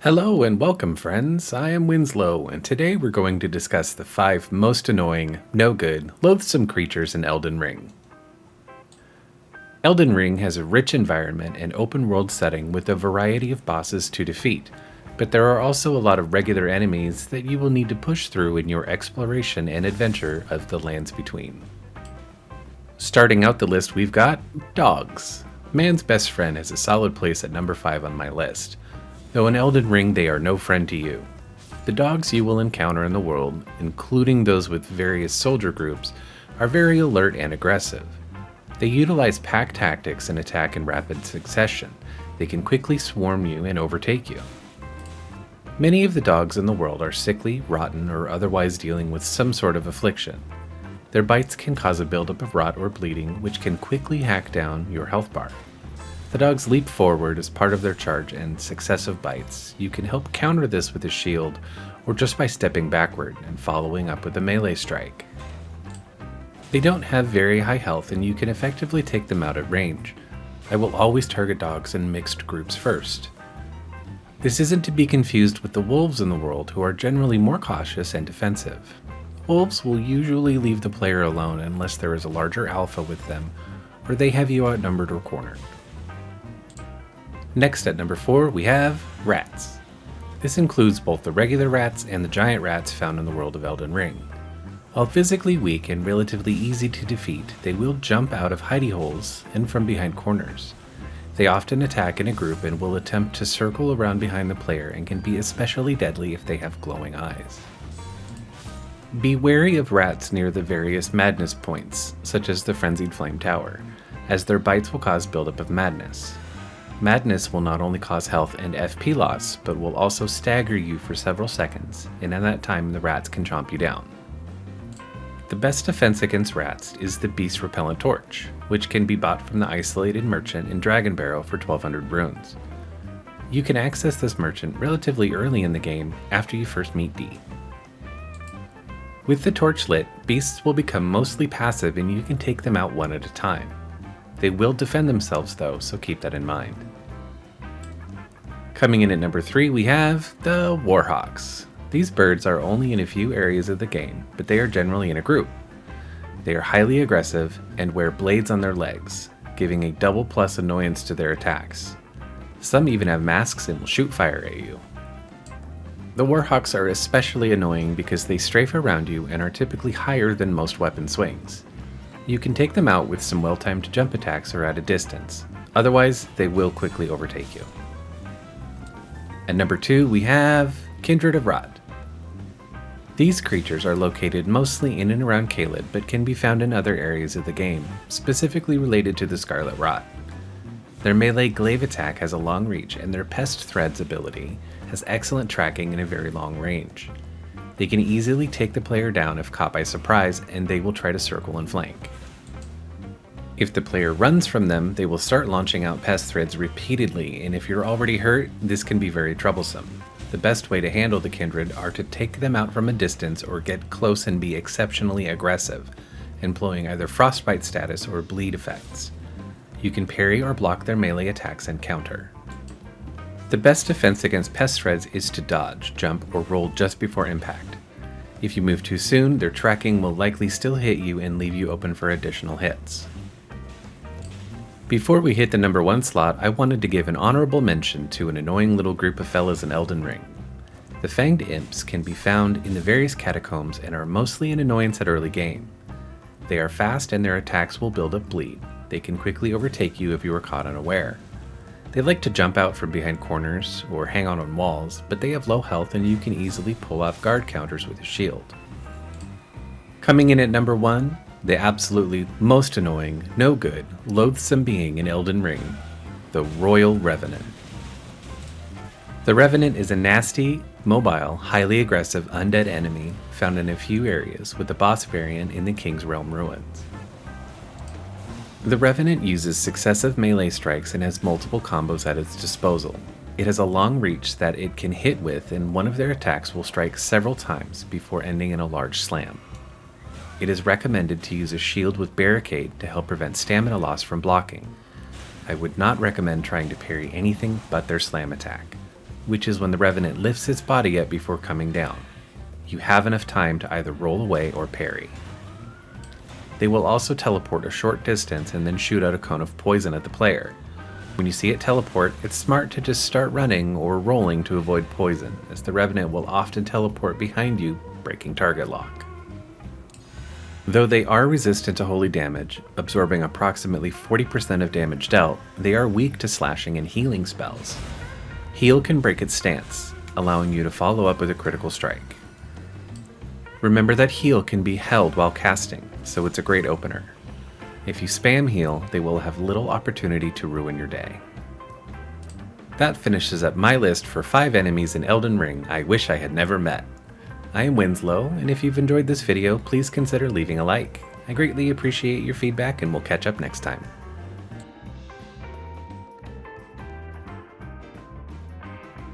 Hello and welcome, friends. I am Winslow, and today we're going to discuss the 5 most annoying, no good, loathsome creatures in Elden Ring. Elden Ring has a rich environment and open world setting with a variety of bosses to defeat, but there are also a lot of regular enemies that you will need to push through in your exploration and adventure of the lands between. Starting out the list, we've got dogs. Man's best friend has a solid place at number 5 on my list. Though in Elden Ring they are no friend to you. The dogs you will encounter in the world, including those with various soldier groups, are very alert and aggressive. They utilize pack tactics and attack in rapid succession. They can quickly swarm you and overtake you. Many of the dogs in the world are sickly, rotten, or otherwise dealing with some sort of affliction. Their bites can cause a buildup of rot or bleeding, which can quickly hack down your health bar. The dogs leap forward as part of their charge and successive bites. You can help counter this with a shield, or just by stepping backward and following up with a melee strike. They don't have very high health and you can effectively take them out at range. I will always target dogs in mixed groups first. This isn't to be confused with the wolves in the world, who are generally more cautious and defensive. Wolves will usually leave the player alone unless there is a larger alpha with them, or they have you outnumbered or cornered. Next at number 4 we have rats. This includes both the regular rats and the giant rats found in the world of Elden Ring. While physically weak and relatively easy to defeat, they will jump out of hidey holes and from behind corners. They often attack in a group and will attempt to circle around behind the player and can be especially deadly if they have glowing eyes. Be wary of rats near the various madness points, such as the Frenzied Flame Tower, as their bites will cause buildup of madness. Madness will not only cause health and FP loss, but will also stagger you for several seconds, and in that time the rats can chomp you down. The best defense against rats is the Beast Repellent Torch, which can be bought from the isolated merchant in Dragon Barrow for 1200 runes. You can access this merchant relatively early in the game after you first meet Dee. With the torch lit, beasts will become mostly passive and you can take them out one at a time. They will defend themselves though, so keep that in mind. Coming in at number 3 we have the Warhawks. These birds are only in a few areas of the game, but they are generally in a group. They are highly aggressive and wear blades on their legs, giving a double plus annoyance to their attacks. Some even have masks and will shoot fire at you. The Warhawks are especially annoying because they strafe around you and are typically higher than most weapon swings. You can take them out with some well-timed jump attacks or at a distance. Otherwise, they will quickly overtake you. At number 2, we have Kindred of Rod. These creatures are located mostly in and around Caelid, but can be found in other areas of the game, specifically related to the Scarlet Rot. Their melee glaive attack has a long reach, and their Pest Threads ability has excellent tracking and a very long range. They can easily take the player down if caught by surprise, and they will try to circle and flank. If the player runs from them, they will start launching out pest threads repeatedly, and if you're already hurt, this can be very troublesome. The best way to handle the Kindred are to take them out from a distance or get close and be exceptionally aggressive, employing either Frostbite status or bleed effects. You can parry or block their melee attacks and counter. The best defense against pest threads is to dodge, jump, or roll just before impact. If you move too soon, their tracking will likely still hit you and leave you open for additional hits. Before we hit the number 1 slot, I wanted to give an honorable mention to an annoying little group of fellas in Elden Ring. The Fanged Imps can be found in the various catacombs and are mostly an annoyance at early game. They are fast and their attacks will build up bleed. They can quickly overtake you if you are caught unaware. They like to jump out from behind corners or hang on walls, but they have low health and you can easily pull off guard counters with a shield. Coming in at number 1, the absolutely most annoying, no good, loathsome being in Elden Ring, the Royal Revenant. The Revenant is a nasty, mobile, highly aggressive undead enemy found in a few areas, with the boss variant in the King's Realm ruins. The Revenant uses successive melee strikes and has multiple combos at its disposal. It has a long reach that it can hit with, and one of their attacks will strike several times before ending in a large slam. It is recommended to use a shield with barricade to help prevent stamina loss from blocking. I would not recommend trying to parry anything but their slam attack. which is when the Revenant lifts its body up before coming down. You have enough time to either roll away or parry. They will also teleport a short distance and then shoot out a cone of poison at the player. When you see it teleport, it's smart to just start running or rolling to avoid poison, as the Revenant will often teleport behind you, breaking target lock. Though they are resistant to holy damage, absorbing approximately 40% of damage dealt, they are weak to slashing and healing spells. Heal can break its stance, allowing you to follow up with a critical strike. Remember that heal can be held while casting, so it's a great opener. If you spam heal, they will have little opportunity to ruin your day. That finishes up my list for 5 enemies in Elden Ring I wish I had never met. I am Winslow, and if you've enjoyed this video, please consider leaving a like. I greatly appreciate your feedback, and we'll catch up next time.